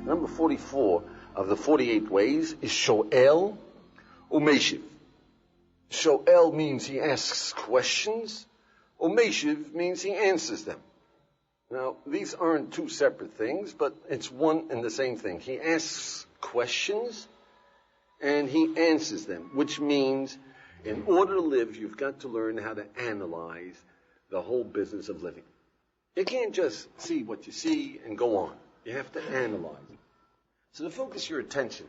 Number 44 of the 48 ways is Shoel Umeshiv. Shoel means he asks questions. Umeshiv means he answers them. Now, these aren't two separate things, but it's one and the same thing. He asks questions and he answers them, which means in order to live, you've got to learn how to analyze the whole business of living. You can't just see what you see and go on. You have to analyze it. So to focus your attention,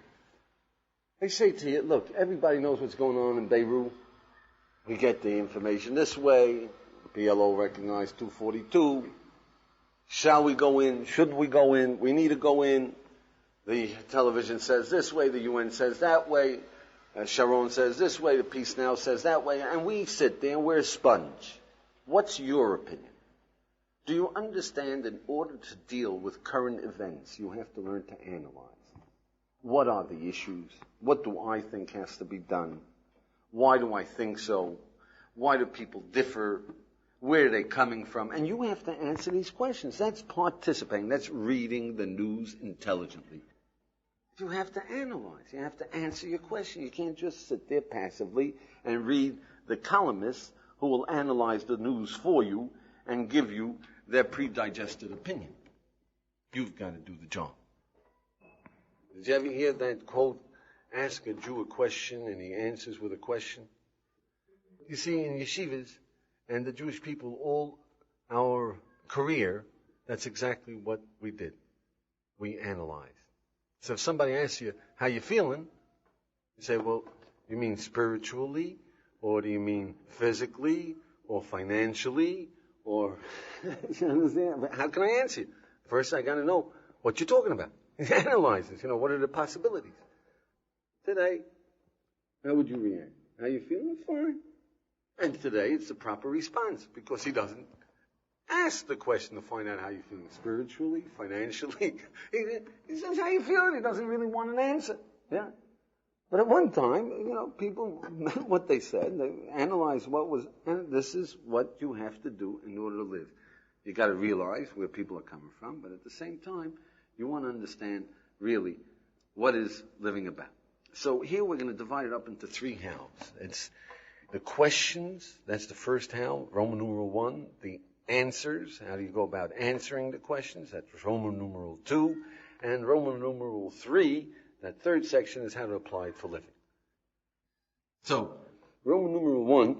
they say to you, look, everybody knows what's going on in Beirut. We get the information this way. PLO recognized 242. Shall we go in? Should we go in? We need to go in. The television says this way. The UN says that way. Sharon says this way. The Peace Now says that way. And we sit there and we're a sponge. What's your opinion? Do you understand in order to deal with current events, you have to learn to analyze? What are the issues? What do I think has to be done? Why do I think so? Why do people differ? Where are they coming from? And you have to answer these questions. That's participating. That's reading the news intelligently. You have to analyze. You have to answer your question. You can't just sit there passively and read the columnists who will analyze the news for you and give you their pre-digested opinion. You've got to do the job. Did you ever hear that quote, ask a Jew a question and he answers with a question? You see, in yeshivas and the Jewish people, all our career, that's exactly what we did. We analyzed. So if somebody asks you, how you feeling? You say, well, you mean spiritually? Or do you mean physically? Or financially? Or, you understand? How can I answer you? First, I got to know what you're talking about. Analyze this. What are the possibilities? Today, how would you react? How you feeling? Fine. And today, it's the proper response because he doesn't ask the question to find out how you're feeling spiritually, financially. He says, how you feeling? He doesn't really want an answer. Yeah. But at one time, people meant what they said. They analyzed what was, and this is what you have to do in order to live. You got to realize where people are coming from, but at the same time, you want to understand really what is living about. So here we're going to divide it up into three hows. It's the questions, that's the first how, Roman numeral 1. The answers, how do you go about answering the questions? That's Roman numeral 2. And Roman numeral 3, that third section is how to apply it for living. So, Roman numeral 1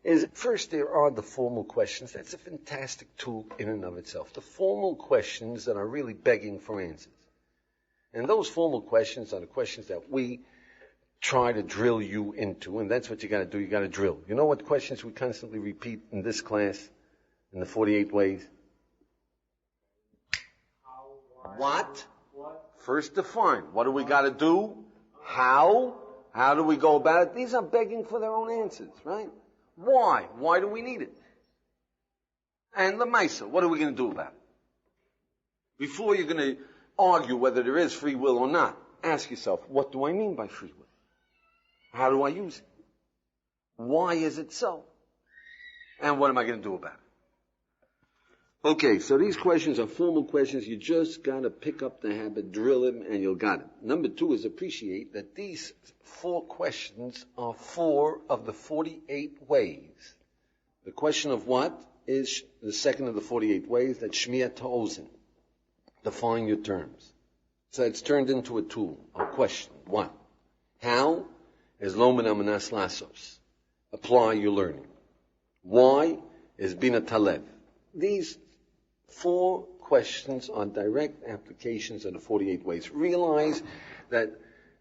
is, first there are the formal questions. That's a fantastic tool in and of itself. The formal questions that are really begging for answers. And those formal questions are the questions that we try to drill you into, and that's what you got to do. You got to drill. You know what questions we constantly repeat in this class, in the 48 ways? What? First define. What do we got to do? How? How do we go about it? These are begging for their own answers, right? Why? Why do we need it? And Lamaisa, what are we going to do about it? Before you're going to argue whether there is free will or not, ask yourself, what do I mean by free will? How do I use it? Why is it so? And what am I going to do about it? Okay, so these questions are formal questions. You just got to pick up the habit, drill them, and you'll got it. Number 2 is appreciate that these 4 questions are 4 of the 48 ways. The question of what is the second of the 48 ways, that Shmiat Ta'ozen. Define your terms. So it's turned into a tool, a question. What? How is Lomen Amanas Lasos? Apply your learning. Why is Bina Talev? These 4 questions are direct applications of the 48 ways. Realize that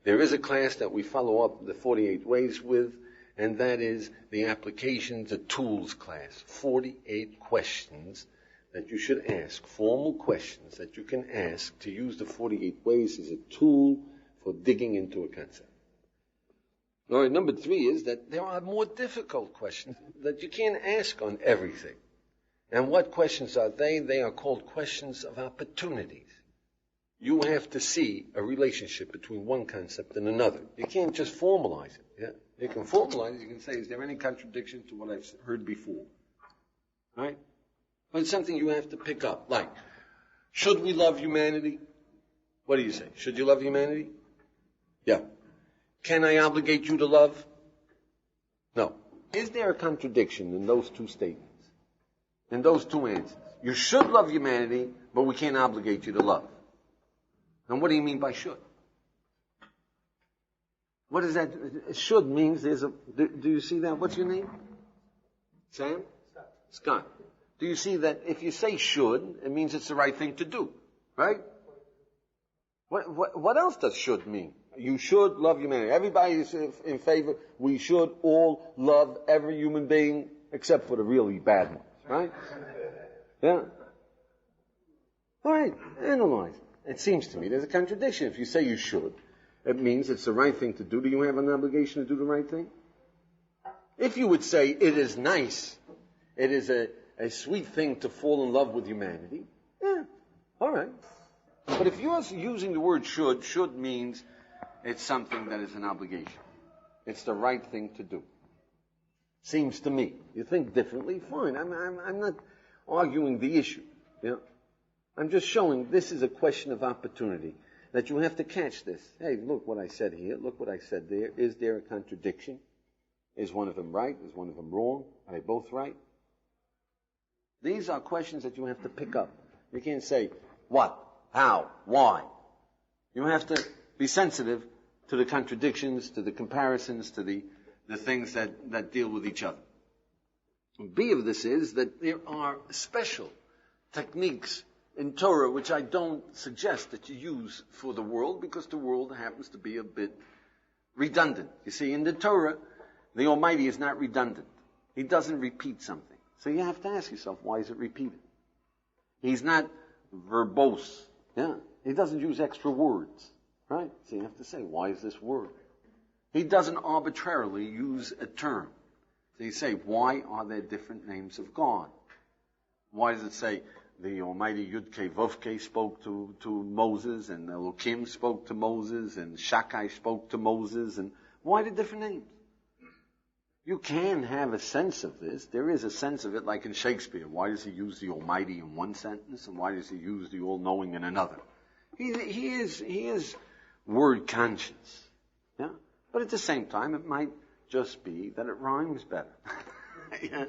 there is a class that we follow up the 48 ways with, and that is the applications, the tools class. 48 questions that you should ask, formal questions that you can ask to use the 48 ways as a tool for digging into a concept. All right, number 3 is that there are more difficult questions that you can't ask on everything. And what questions are they? They are called questions of opportunities. You have to see a relationship between one concept and another. You can't just formalize it. Yeah? You can formalize it. You can say, is there any contradiction to what I've heard before? Right? But it's something you have to pick up. Like, should we love humanity? What do you say? Should you love humanity? Yeah. Can I obligate you to love? No. Is there a contradiction in those two statements? In those two answers? You should love humanity, but we can't obligate you to love. And what do you mean by should? What is that? Should means there's a... Do you see that? What's your name? Sam? Scott. Do you see that if you say should, it means it's the right thing to do, right? What else does should mean? You should love humanity. Everybody is in favor. We should all love every human being except for the really bad ones, right? Yeah. All right, analyze. It seems to me there's a contradiction. If you say you should, it means it's the right thing to do. Do you have an obligation to do the right thing? If you would say it is nice, it is a sweet thing to fall in love with humanity, yeah, all right. But if you're using the word should means it's something that is an obligation. It's the right thing to do. Seems to me. You think differently, fine. I'm not arguing the issue. You know? I'm just showing this is a question of opportunity, that you have to catch this. Hey, look what I said here. Look what I said there. Is there a contradiction? Is one of them right? Is one of them wrong? Are they both right? These are questions that you have to pick up. You can't say, what, how, why. You have to be sensitive to the contradictions, to the comparisons, to the things that deal with each other. B of this is that there are special techniques in Torah which I don't suggest that you use for the world, because the world happens to be a bit redundant. You see, in the Torah, the Almighty is not redundant. He doesn't repeat something. So you have to ask yourself, why is it repeated? He's not verbose. Yeah. He doesn't use extra words. Right? So you have to say, why is this word? He doesn't arbitrarily use a term. So you say, why are there different names of God? Why does it say the Almighty Yud-Kei Vov-Kei spoke to Moses, and Elohim spoke to Moses, and Shakai spoke to Moses, and why the different names? You can have a sense of this. There is a sense of it, like in Shakespeare. Why does he use the Almighty in one sentence, and why does he use the All-Knowing in another? He is word conscious. Yeah? But at the same time, it might just be that it rhymes better. Yeah?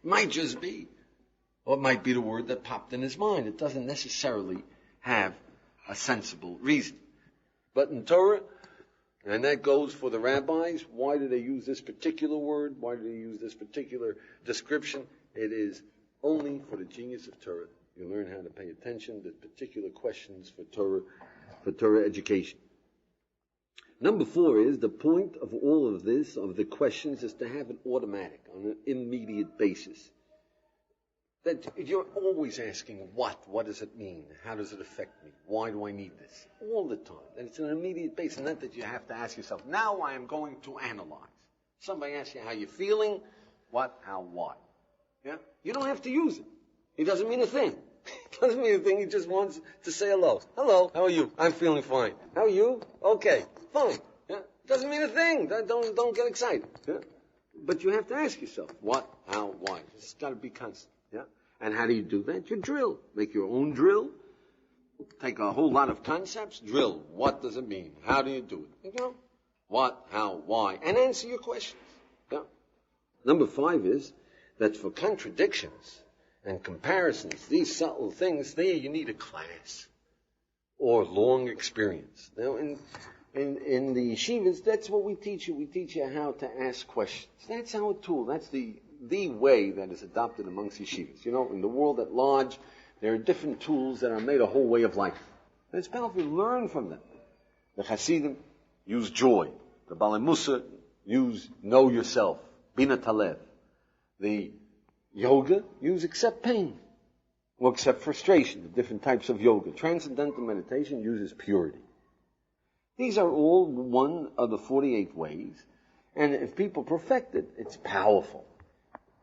Might just be. Or it might be the word that popped in his mind. It doesn't necessarily have a sensible reason. But in Torah, and that goes for the rabbis, why do they use this particular word? Why do they use this particular description? It is only for the genius of Torah. You learn how to pay attention to particular questions for Torah education. Number 4 is the point of all of this, of the questions, is to have it automatic, on an immediate basis. That you're always asking, what does it mean? How does it affect me? Why do I need this? All the time. And it's an immediate basis, not that you have to ask yourself, now I am going to analyze. Somebody asks you how you're feeling, what, how, why. Yeah? You don't have to use it. It doesn't mean a thing. It doesn't mean a thing. He just wants to say hello. Hello, how are you? I'm feeling fine. How are you? Okay, fine. Yeah? Doesn't mean a thing. Don't get excited. Yeah? But you have to ask yourself, what, how, why. It's got to be constant. Yeah? And how do you do that? You drill. Make your own drill. Take a whole lot of concepts. Drill. What does it mean? How do you do it? You know? What, how, why. And answer your questions. Yeah? Number 5 is that for contradictions and comparisons, these subtle things, there you need a class or long experience. Now, in the yeshivas, that's what we teach you. We teach you how to ask questions. That's our tool. That's the way that is adopted amongst yeshivas. You know, in the world at large, there are different tools that are made a whole way of life. And it's powerful. Learn from them. The Hasidim use joy. The Balei Musa use know yourself. Bina Talev. The yoga use accept pain. Or accept frustration. The different types of yoga. Transcendental meditation uses purity. These are all one of the 48 ways. And if people perfect it, it's powerful.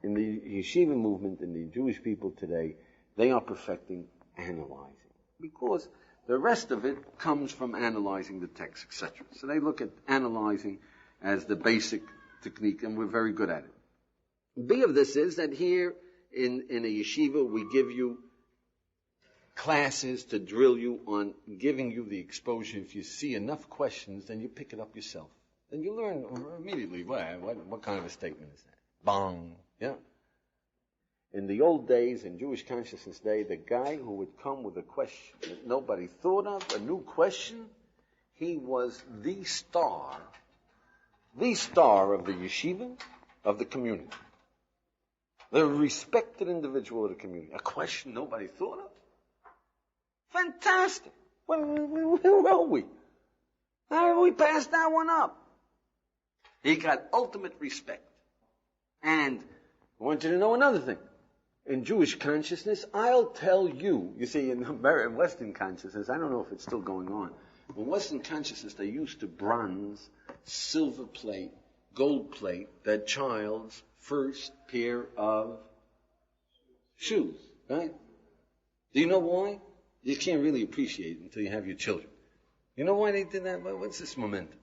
In the yeshiva movement, in the Jewish people today, they are perfecting analyzing. Because the rest of it comes from analyzing the text, etc. So they look at analyzing as the basic technique, and we're very good at it. B of this is that here in a yeshiva, we give you classes to drill you on giving you the exposure. If you see enough questions, then you pick it up yourself. Then you learn immediately, what kind of a statement is that? Bong, yeah? In the old days, in Jewish Consciousness Day, the guy who would come with a question that nobody thought of, a new question, he was the star of the yeshiva, of the community. The respected individual of the community. A question nobody thought of? Fantastic. Where are we? How did we pass that one up? He got ultimate respect. And I want you to know another thing. In Jewish consciousness, I'll tell you, see, in Western consciousness, I don't know if it's still going on. In Western consciousness, they used to bronze, silver plate, gold plate that child's first pair of shoes, right? Do you know why? You can't really appreciate it until you have your children. You know why they did that? What's this momentum?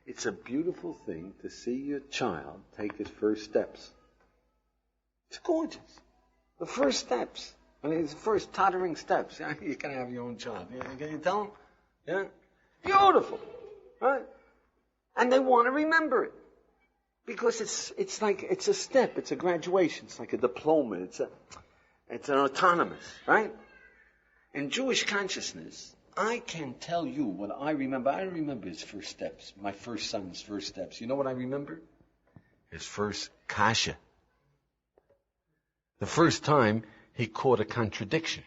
It's a beautiful thing to see your child take his first steps. It's gorgeous. The first steps. His first tottering steps. You can have your own child. Can you tell them? Yeah? Beautiful. Right? And they want to remember it. Because it's like, it's a step, it's a graduation, it's like a diploma, it's an autonomous, right? In Jewish consciousness, I can tell you what I remember. I remember his first steps, my first son's first steps. You know what I remember? His first kasha. The first time he caught a contradiction.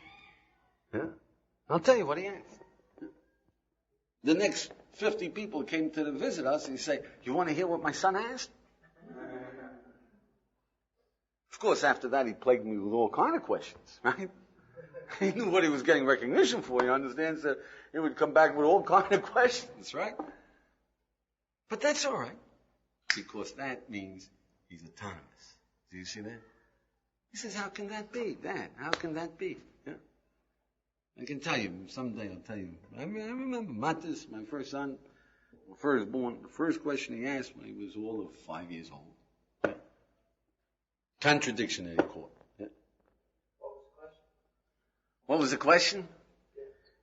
Yeah? I'll tell you what he asked. The next 50 people came to visit us and he said, you want to hear what my son asked? Of course, after that, he plagued me with all kind of questions, right? He knew what he was getting recognition for, you understand? So he would come back with all kind of questions, right? But that's all right, because that means he's autonomous. Do you see that? He says, how can that be? How can that be? Yeah. I can tell you, someday I'll tell you. I remember Matis, my first son, my firstborn, the first question he asked me was all of 5 years old. Yeah. Contradiction that he caught. Yeah. What was the question?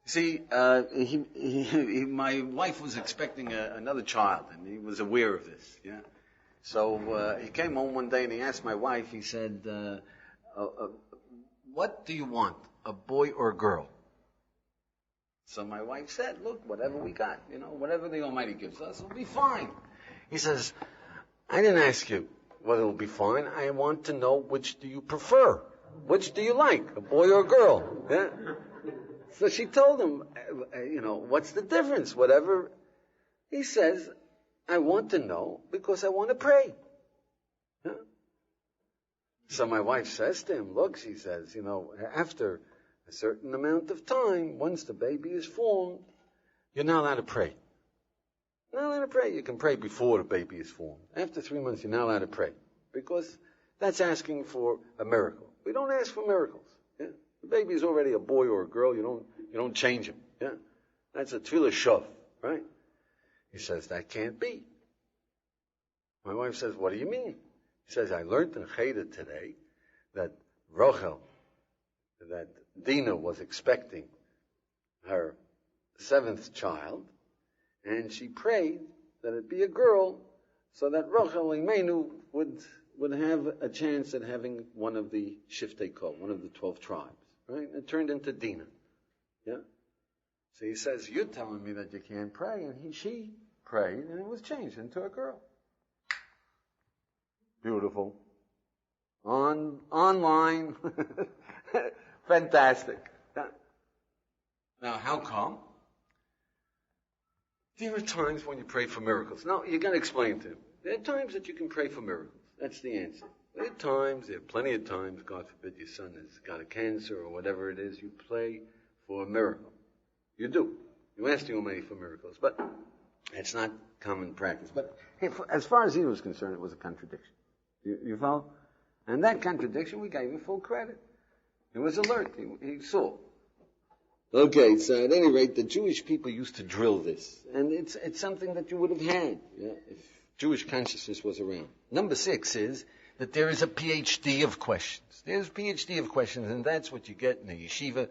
See, my wife was expecting another child, and he was aware of this. Yeah. So he came home one day and he asked my wife. He said, "What do you want, a boy or a girl?" So my wife said, "Look, whatever we got, whatever the Almighty gives us, will be fine." He says, "I didn't ask you whether it'll be fine. I want to know which do you prefer? Which do you like, a boy or a girl?" Yeah? So she told him, what's the difference? Whatever. He says, "I want to know because I want to pray." Yeah? So my wife says to him, "Look," she says, after a certain amount of time, once the baby is formed, you're not allowed to pray. You're not allowed to pray. You can pray before the baby is formed. After 3 months, you're not allowed to pray, because that's asking for a miracle. We don't ask for miracles. Yeah? The baby is already a boy or a girl. You don't change him. Yeah? That's a tefillah shov, right? He says, that can't be. My wife says, "What do you mean?" He says, "I learned in Cheder today that that Dina was expecting her 7th child, and she prayed that it be a girl, so that Rachel Imenu would have a chance at having one of the Shiftei Kol, one of the 12 tribes, right? It turned into Dina. Yeah? So he says, "You're telling me that you can't pray," and she prayed, and it was changed into a girl. Beautiful. Online. Fantastic. Now, how come? There are times when you pray for miracles. Now, you got to explain to him. There are times that you can pray for miracles. That's the answer. There are plenty of times, God forbid your son has got a cancer or whatever it is, you pray for a miracle. You do. You ask the Almighty for miracles, but it's not common practice. But as far as he was concerned, it was a contradiction. You follow? And that contradiction, we gave him full credit. He was alert. He saw. Okay, so at any rate, the Jewish people used to drill this. And it's something that you would have had, if Jewish consciousness was around. Number 6 is that there is a PhD of questions. There's a PhD of questions, and that's what you get in a yeshiva.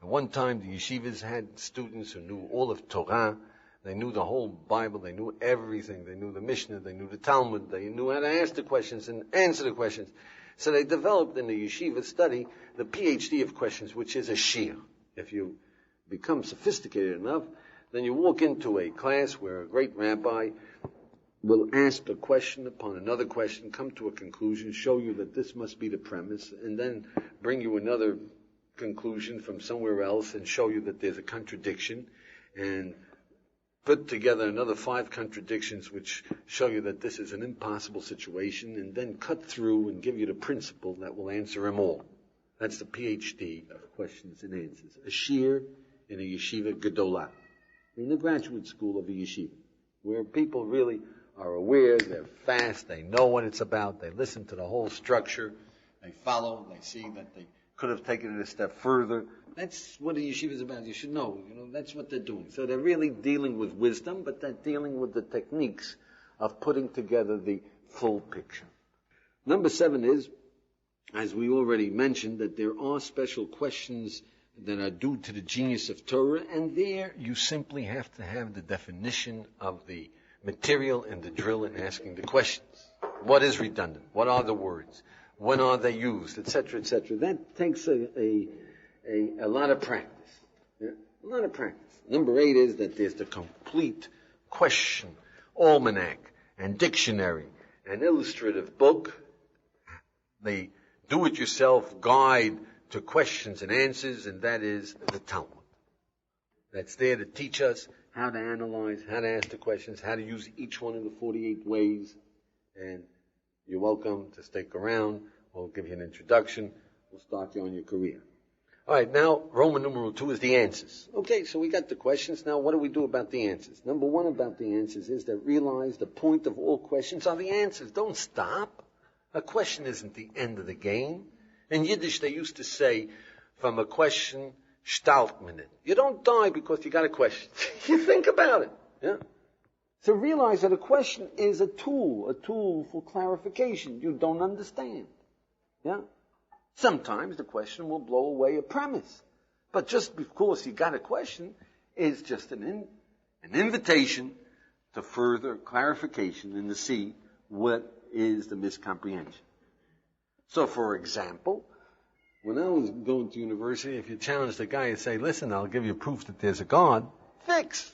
At one time, the yeshivas had students who knew all of Torah. They knew the whole Bible. They knew everything. They knew the Mishnah. They knew the Talmud. They knew how to ask the questions and answer the questions. So they developed in the yeshiva study the PhD of questions, which is a shir. If you become sophisticated enough, then you walk into a class where a great rabbi will ask a question upon another question, come to a conclusion, show you that this must be the premise, and then bring you another conclusion from somewhere else and show you that there's a contradiction, and put together another 5 contradictions which show you that this is an impossible situation, and then cut through and give you the principle that will answer them all. That's the PhD of questions and answers. A shir in a yeshiva gedolah, in the graduate school of a yeshiva, where people really are aware, they're fast, they know what it's about, they listen to the whole structure, they follow, they see that they could have taken it a step further. That's what a yeshiva is about. You should know, that's what they're doing. So they're really dealing with wisdom, but they're dealing with the techniques of putting together the full picture. Number 7 is, as we already mentioned, that there are special questions that are due to the genius of Torah, and there you simply have to have the definition of the material and the drill in asking the questions. What is redundant? What are the words? When are they used? Etc., etc. That takes a lot of practice. Yeah? A lot of practice. Number 8 is that there's the complete question almanac and dictionary and illustrative book, the do-it-yourself guide to questions and answers, and that is the Talmud. That's there to teach us how to analyze, how to ask the questions, how to use each one of the 48 ways. And you're welcome to stick around. We'll give you an introduction. We'll start you on your career. All right, now Roman numeral 2 is the answers. Okay, so we got the questions. Now what do we do about the answers? Number 1 about the answers is that realize the point of all questions are the answers. Don't stop. A question isn't the end of the game. In Yiddish, they used to say, from a question, stalt man it. You don't die because you got a question. You think about it. Yeah. So realize that a question is a tool for clarification. You don't understand. Yeah. Sometimes the question will blow away a premise. But just because you got a question is just an invitation to further clarification and to see what is the miscomprehension. So, for example, when I was going to university, if you challenged a guy and say, listen, I'll give you proof that there's a God, fix.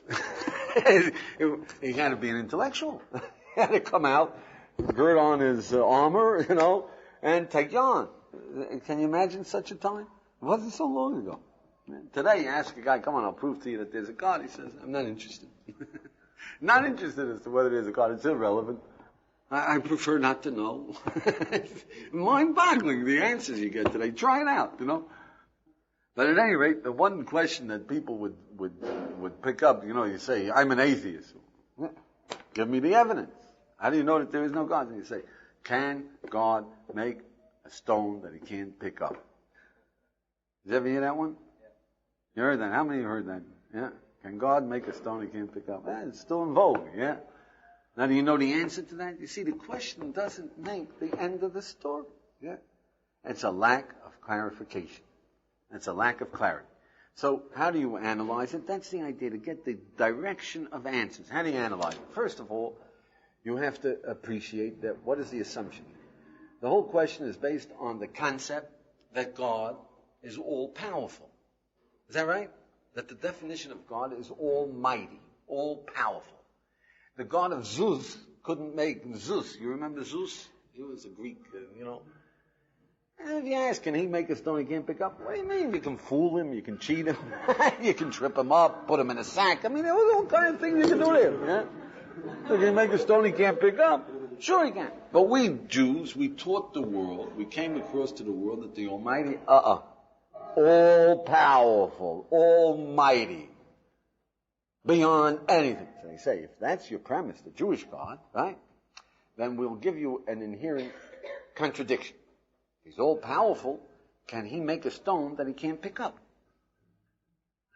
He had to be an intellectual. He had to come out, gird on his armor, and take you on. Can you imagine such a time? It wasn't so long ago. Today, you ask a guy, come on, I'll prove to you that there's a God. He says, I'm not interested. Not interested as to whether there's a God. It's irrelevant. I prefer not to know. Mind-boggling, the answers you get today. Try it out, But at any rate, the one question that people would pick up, you say, I'm an atheist. Give me the evidence. How do you know that there is no God? And you say, can God make a stone that he can't pick up? Did you ever hear that one? You heard that? How many of you heard that? Yeah. Can God make a stone he can't pick up? It's still in vogue, yeah. Now, do you know the answer to that? You see, the question doesn't make the end of the story. Yeah. It's a lack of clarification. It's a lack of clarity. So, how do you analyze it? That's the idea, to get the direction of answers. How do you analyze it? First of all, you have to appreciate that what is the assumption? The whole question is based on the concept that God is all-powerful. Is that right? That the definition of God is almighty, all-powerful. The god of Zeus couldn't make Zeus. You remember Zeus? He was a Greek, And if you ask, can he make a stone he can't pick up? What do you mean? You can fool him, you can cheat him, you can trip him up, put him in a sack. I mean, there was all kinds of things you can do there. Yeah? So can he make a stone he can't pick up? Sure he can. But we Jews, we taught the world, we came across to the world that the Almighty, all-powerful, almighty, beyond anything. So they say, if that's your premise, the Jewish God, right, then we'll give you an inherent contradiction. He's all-powerful. Can he make a stone that he can't pick up?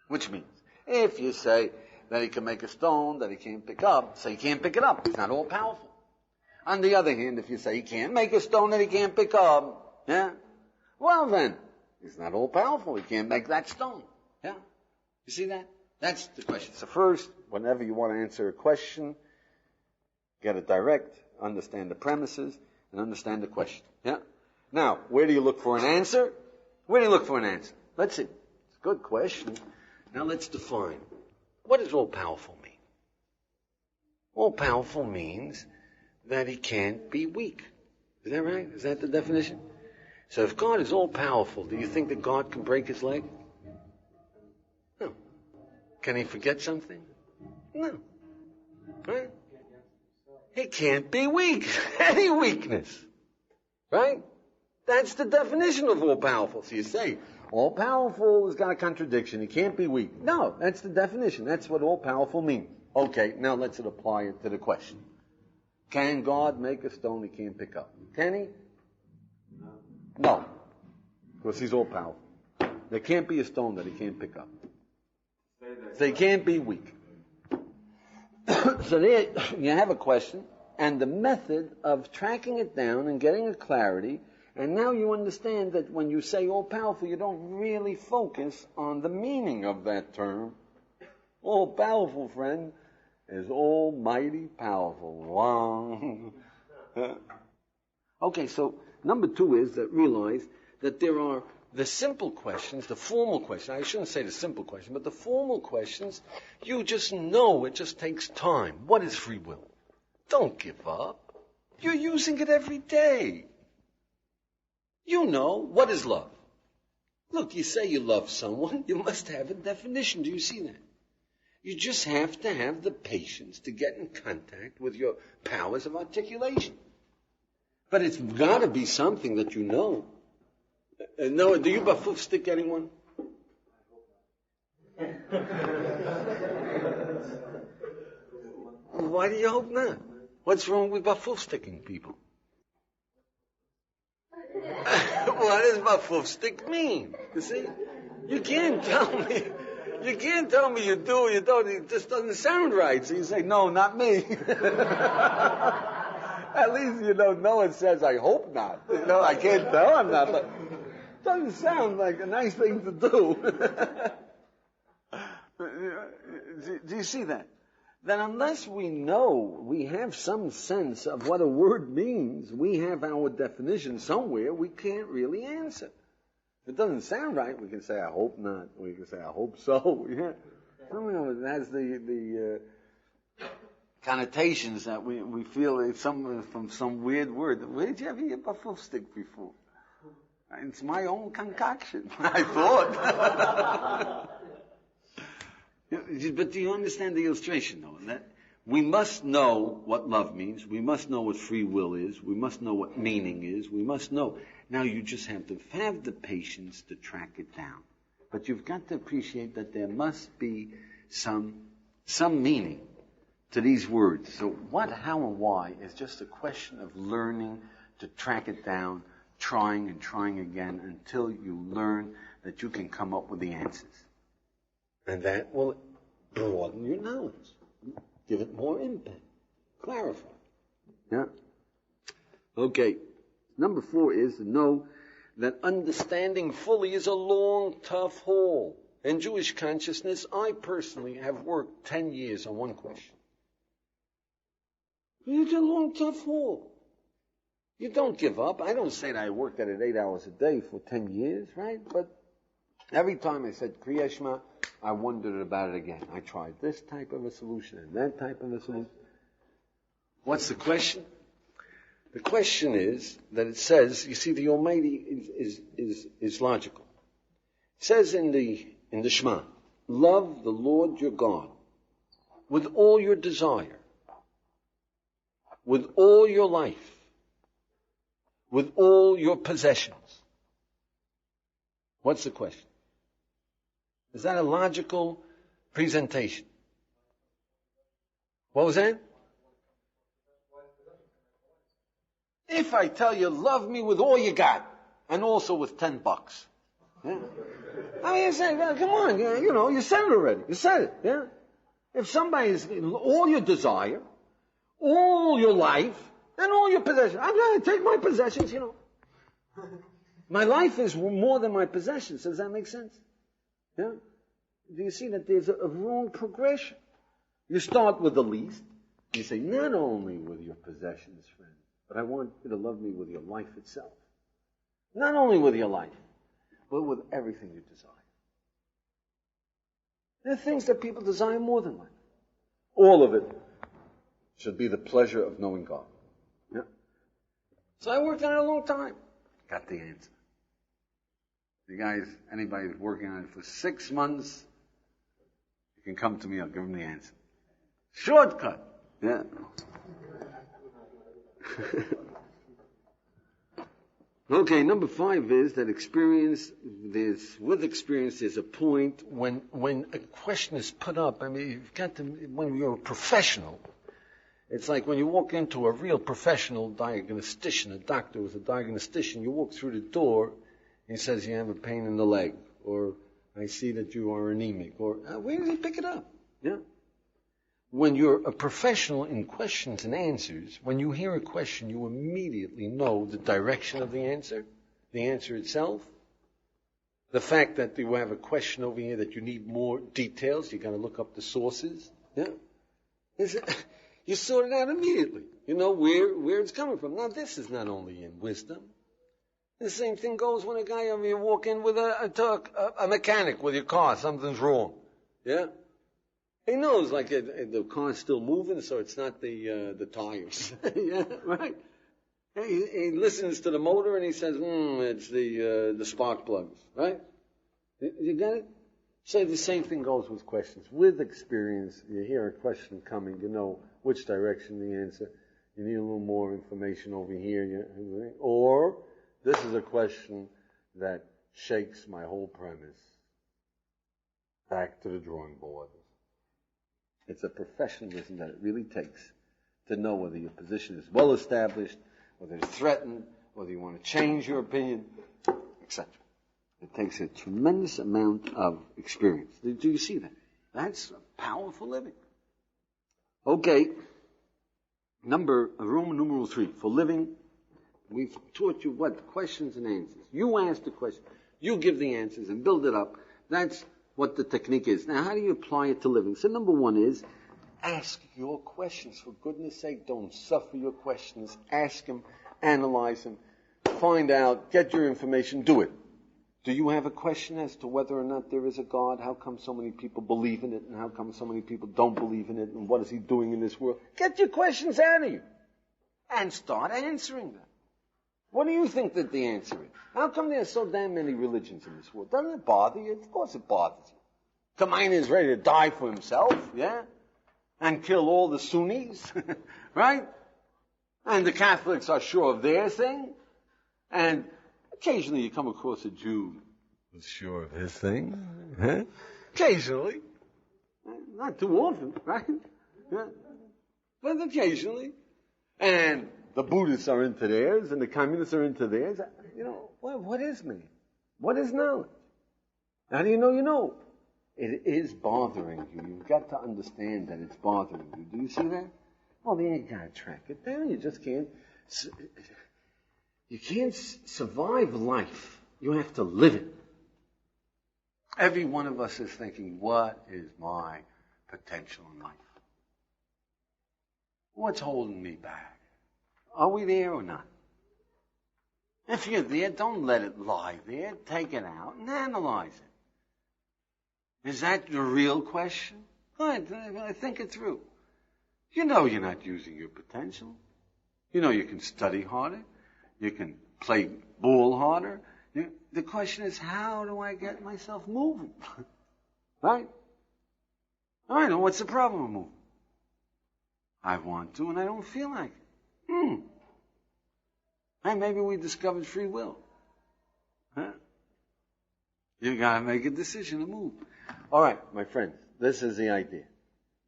Which means, if you say that he can make a stone that he can't pick up, say he can't pick it up. He's not all-powerful. On the other hand, if you say he can't make a stone that he can't pick up, well then, he's not all-powerful. He can't make that stone. Yeah? You see that? That's the question. So first, whenever you want to answer a question, get it direct, understand the premises, and understand the question. Yeah? Now, where do you look for an answer? Where do you look for an answer? Let's see. It's a good question. Now let's define. What does all-powerful mean? All-powerful means that he can't be weak. Is that right? Is that the definition? So if God is all-powerful, do you think that God can break his leg? No. Can he forget something? No. Right? He can't be weak. Any weakness. Right? That's the definition of all-powerful. So you say, all-powerful has got a contradiction. He can't be weak. No, that's the definition. That's what all-powerful means. Okay, now let's apply it to the question. Can God make a stone he can't pick up? Can he? No. Because he's all-powerful. There can't be a stone that he can't pick up. So he can't be weak. So there you have a question and the method of tracking it down and getting a clarity. And now you understand that when you say all-powerful, you don't really focus on the meaning of that term. All-powerful, friend, is almighty powerful. Wow. Okay, so number 2 is that realize that there are the simple questions, the formal questions. I shouldn't say the simple question, but the formal questions, you just know it just takes time. What is free will? Don't give up. You're using it every day. You know, what is love? Look, you say you love someone, you must have a definition. Do you see that? You just have to have the patience to get in contact with your powers of articulation. But it's got to be something that you know. No, do you bafoof stick anyone? Why do you hope not? What's wrong with bafoof sticking people? What does bafoof stick mean? You see? You can't tell me. You can't tell me you do or you don't. It just doesn't sound right. So you say, no, not me. At least you don't know it says, I hope not. You know, I can't tell I'm not. But it doesn't sound like a nice thing to do. Do you see that? Then unless we know, we have some sense of what a word means, we have our definition somewhere, we can't really answer. If it doesn't sound right, we can say, I hope not. We can say, I hope so. Yeah. It has the connotations that we feel it's from some weird word. Where did you ever hear bafoof stick before? It's my own concoction, I thought. But do you understand the illustration, though? That we must know what love means. We must know what free will is. We must know what meaning is. We must know. Now you just have to have the patience to track it down. But you've got to appreciate that there must be some meaning to these words. So what, how, and why is just a question of learning to track it down, trying and trying again until you learn that you can come up with the answers. And that will broaden your knowledge. Give it more impact. Clarify. Yeah? Okay. Number 4 is to know that understanding fully is a long, tough haul. In Jewish consciousness, I personally have worked 10 years on one question. It's a long, tough haul. You don't give up. I don't say that I worked at it 8 hours a day for 10 years, right? But every time I said Kriya Shema, I wondered about it again. I tried this type of a solution and that type of a solution. What's the question? The question is that it says, you see, the Almighty is logical. It says in the Shema, love the Lord your God with all your desire, with all your life, with all your possessions. What's the question? Is that a logical presentation? What was that? If I tell you, love me with all you got, and also with $10. Yeah? I mean, you say, well, come on, you know, you said it already. You said it, yeah? If somebody's all your desire, all your life, and all your possessions. I'm going to take my possessions, you know. My life is more than my possessions. Does that make sense? Yeah? Do you see that there's a wrong progression? You start with the least. You say, not only with your possessions, friend, but I want you to love me with your life itself. Not only with your life, but with everything you desire. There are things that people desire more than life. All of it should be the pleasure of knowing God. Yeah. So I worked on it a long time. Got the answer. You guys, anybody who's working on it for 6 months, you can come to me, I'll give them the answer. Shortcut. Yeah. Okay, number 5 is that with experience there's a point when a question is put up. I mean, you've got to, when you're a professional, it's like when you walk into a real professional diagnostician, a doctor with a diagnostician, you walk through the door, he says you have a pain in the leg, or I see that you are anemic, or where does he pick it up? Yeah. When you're a professional in questions and answers, when you hear a question, you immediately know the direction of the answer itself. The fact that you have a question over here that you need more details, you got to look up the sources. Yeah. You sort it out immediately. You know where it's coming from. Now, this is not only in wisdom. The same thing goes when you walk in with a mechanic with your car, something's wrong. Yeah? He knows, like, the car's still moving, so it's not the tires. Yeah, right? He listens to the motor and he says, it's the spark plugs, right? You got it? So the same thing goes with questions. With experience, you hear a question coming, you know which direction the answer. You need a little more information over here. Or this is a question that shakes my whole premise. Back to the drawing board. It's a professionalism that it really takes to know whether your position is well established, whether it's threatened, whether you want to change your opinion, etc. It takes a tremendous amount of experience. Do you see that? That's a powerful living. Okay. Roman numeral 3. For living, we've taught you what? Questions and answers. You ask the question. You give the answers and build it up. That's what the technique is. Now, how do you apply it to living? So number 1 is, ask your questions. For goodness sake, don't suffer your questions. Ask them, analyze them, find out, get your information, do it. Do you have a question as to whether or not there is a God? How come so many people believe in it, and how come so many people don't believe in it, and what is he doing in this world? Get your questions out of you and start answering them. What do you think that the answer is? How come there are so damn many religions in this world? Doesn't it bother you? Of course it bothers you. Khomeini is ready to die for himself, yeah? And kill all the Sunnis, right? And the Catholics are sure of their thing. And occasionally you come across a Jew who's sure of his thing. Huh? Occasionally. Not too often, right? Yeah. But occasionally. And the Buddhists are into theirs, and the communists are into theirs. You know, what is man? What is knowledge? How do you know you know? It is bothering you. You've got to understand that it's bothering you. Do you see that? Well, then you got to track it down. You just can't. You can't survive life. You have to live it. Every one of us is thinking, what is my potential in life? What's holding me back? Are we there or not? If you're there, don't let it lie there. Take it out and analyze it. Is that the real question? Good. Think it through. You know you're not using your potential. You know you can study harder. You can play ball harder. The question is, how do I get myself moving? Right? All right, what's the problem with moving? I want to and I don't feel like it. And maybe we discovered free will. Huh? You gotta make a decision to move. All right, my friends, this is the idea.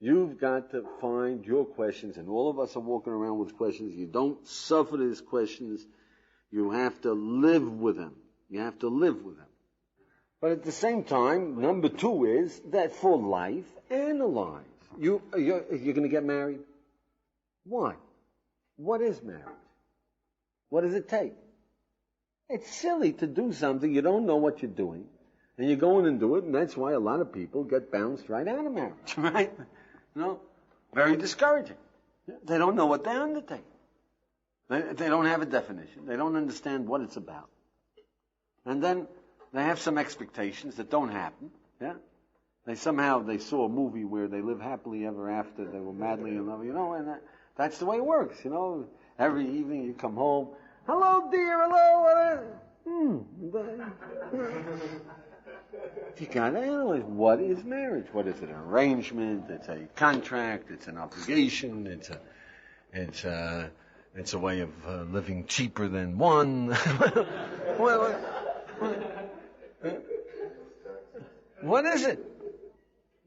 You've got to find your questions, and all of us are walking around with questions. You don't suffer these questions. You have to live with them. You have to live with them. But at the same time, number 2 is that for life, analyze. You're going to get married? Why? What is marriage? What does it take? It's silly to do something you don't know what you're doing, And you go in and do it, and that's why a lot of people get bounced right out of marriage, right? Very discouraging. They don't know what they're undertaking. They don't have a definition. They don't understand what it's about. And then they have some expectations that don't happen. Yeah? They saw a movie where they live happily ever after. They were madly in love, and that's the way it works, Every evening you come home, hello dear, hello, You gotta analyze, what is marriage? What is it? An arrangement? It's a contract. It's an obligation. It's a way of living cheaper than one. What is it?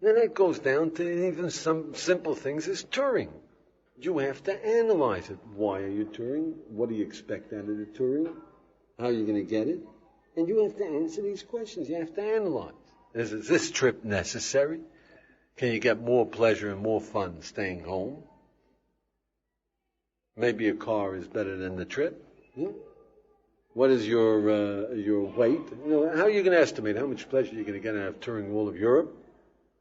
Then it goes down to even some simple things as touring. You have to analyze it. Why are you touring? What do you expect out of the touring? How are you going to get it? And you have to answer these questions. You have to analyze. Is this trip necessary? Can you get more pleasure and more fun staying home? Maybe a car is better than the trip. Yeah? What is your weight? How are you going to estimate how much pleasure you're going to get out of touring all of Europe?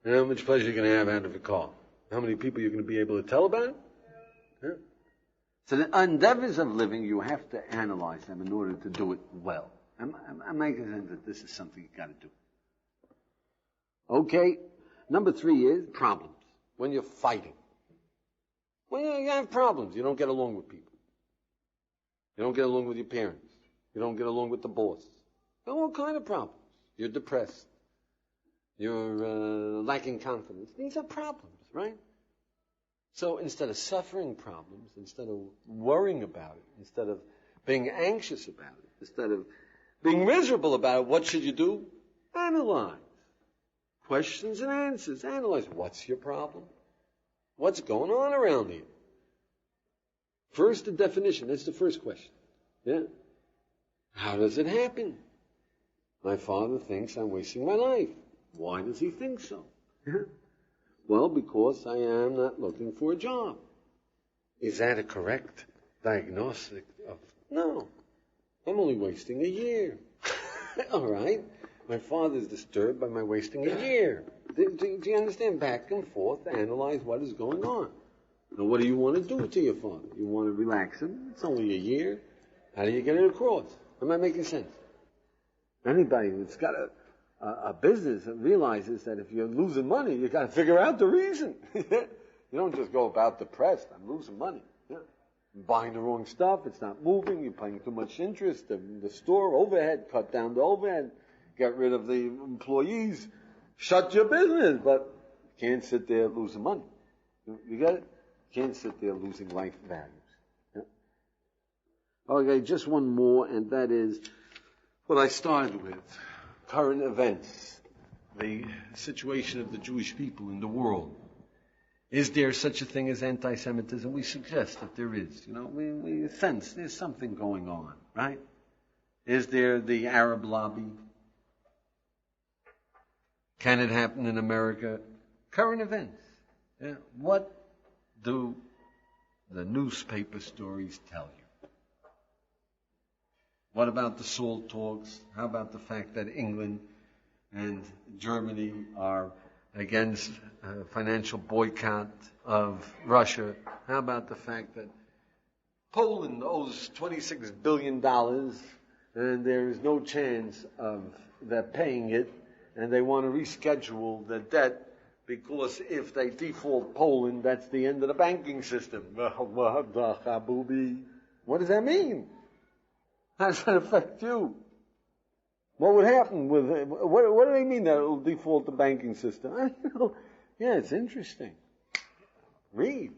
And how much pleasure you're going to have out of a car? How many people you're going to be able to tell about it? Yeah? So the endeavors of living, you have to analyze them in order to do it well. I'm making sense that this is something you got to do. Okay. Number 3 is problems. When you're fighting. When you have problems, you don't get along with people. You don't get along with your parents. You don't get along with the boss. There are all kind of problems. You're depressed. You're lacking confidence. These are problems, right? So instead of suffering problems, instead of worrying about it, instead of being anxious about it, instead of being miserable about it, what should you do? Analyze. Questions and answers. Analyze. What's your problem? What's going on around you? First, the definition. That's the first question. Yeah? How does it happen? My father thinks I'm wasting my life. Why does he think so? Well, because I am not looking for a job. Is that a correct diagnostic of... No. I'm only wasting a year. All right. My father's disturbed by my wasting a year. Do you understand? Back and forth, analyze what is going on. Now, what do you want to do to your father? You want to relax him? It's only a year. How do you get it across? Am I making sense? Anybody that's got a business realizes that if you're losing money, you got to figure out the reason. You don't just go about depressed. I'm losing money. Yeah. I'm buying the wrong stuff. It's not moving. You're paying too much interest. The store overhead, cut down the overhead. Get rid of the employees. Shut your business. But you can't sit there losing money. You get it? You can't sit there losing life values. Yeah. Okay, just one more, and that is what I started with. Current events, the situation of the Jewish people in the world. Is there such a thing as anti-Semitism? We suggest that there is. We sense there's something going on, right? Is there the Arab lobby? Can it happen in America? Current events. Yeah. What do the newspaper stories tell you? What about the SALT talks? How about the fact that England and Germany are against financial boycott of Russia? How about the fact that Poland owes $26 billion and there is no chance of them paying it, and they want to reschedule the debt because if they default Poland, that's the end of the banking system. What does that mean? How does that affect you? What would happen with it? What do they mean that it will default the banking system? I don't know. Yeah, it's interesting. Read.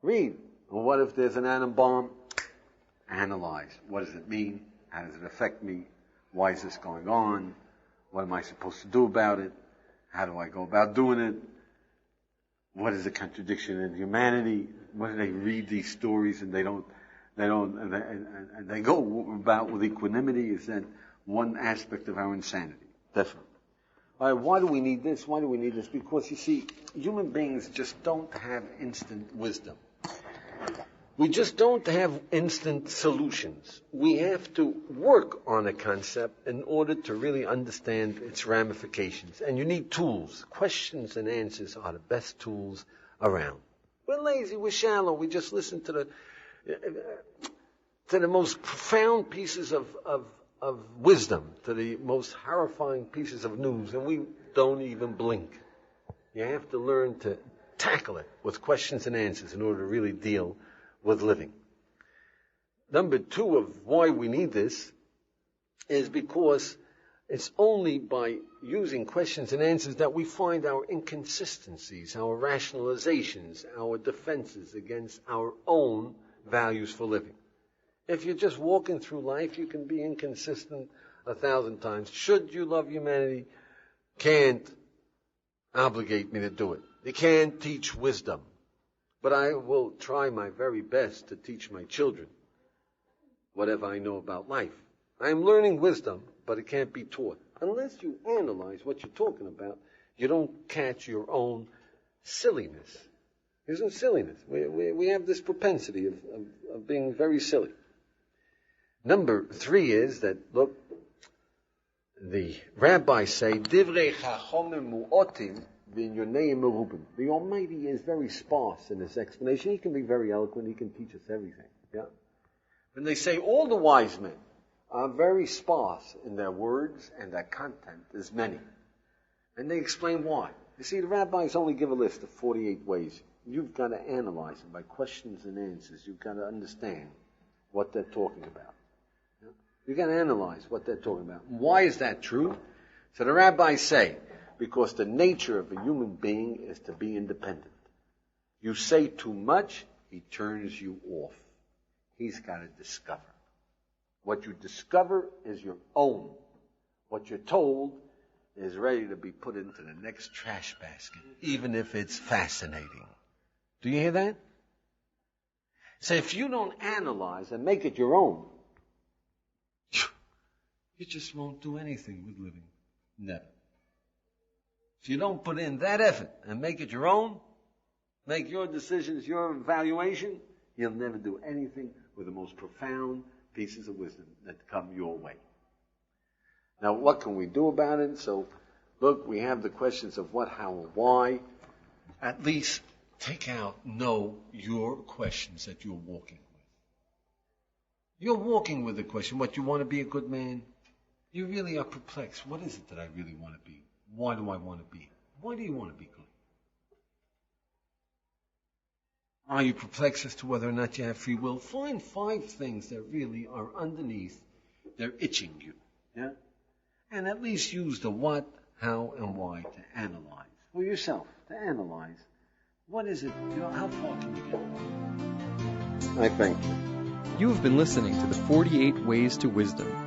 Well, what if there's an atom bomb? Analyze. What does it mean? How does it affect me? Why is this going on? What am I supposed to do about it? How do I go about doing it? What is the contradiction in humanity? When they read these stories and they go about with equanimity, is that one aspect of our insanity. Definitely. All right, why do we need this? Why do we need this? Because, you see, human beings just don't have instant wisdom. We just don't have instant solutions. We have to work on a concept in order to really understand its ramifications. And you need tools. Questions and answers are the best tools around. We're lazy, we're shallow, we just listen to the most profound pieces of wisdom, to the most horrifying pieces of news, and we don't even blink. You have to learn to tackle it with questions and answers in order to really deal with living. Number two of why we need this is because it's only by using questions and answers that we find our inconsistencies, our rationalizations, our defenses against our own values for living. If you're just walking through life, you can be inconsistent 1,000 times. Should you love humanity, can't obligate me to do it. You can't teach wisdom. But I will try my very best to teach my children whatever I know about life. I am learning wisdom, but it can't be taught. Unless you analyze what you're talking about, you don't catch your own silliness. Isn't silliness? We have this propensity of being very silly. Number three is that, look, the rabbis say, Divrei chachomim mu'otim v'inyoneim merubim. The Almighty is very sparse in His explanation. He can be very eloquent. He can teach us everything. Yeah. And they say all the wise men are very sparse in their words and their content is many. And they explain why. You see, the rabbis only give a list of 48 ways. You've got to analyze them by questions and answers. You've got to understand what they're talking about. You've got to analyze what they're talking about. Why is that true? So the rabbis say, because the nature of a human being is to be independent. You say too much, he turns you off. He's got to discover. What you discover is your own. What you're told is ready to be put into the next trash basket, even if it's fascinating. Do you hear that? So if you don't analyze and make it your own, you just won't do anything with living. Never. If you don't put in that effort and make it your own, make your decisions, your evaluation, you'll never do anything with the most profound pieces of wisdom that come your way. Now, what can we do about it? So, look, we have the questions of what, how, and why. At least know your questions that you're walking with. You're walking with the question, what, you want to be a good man? You really are perplexed. What is it that I really want to be? Why do I want to be? Why do you want to be good? Are you perplexed as to whether or not you have free will? Find 5 things that really are underneath. They're itching you. Yeah? And at least use the what, how, and why to analyze. For yourself, to analyze. What is it? How far can you get? I thank you. You have been listening to the 48 Ways to Wisdom.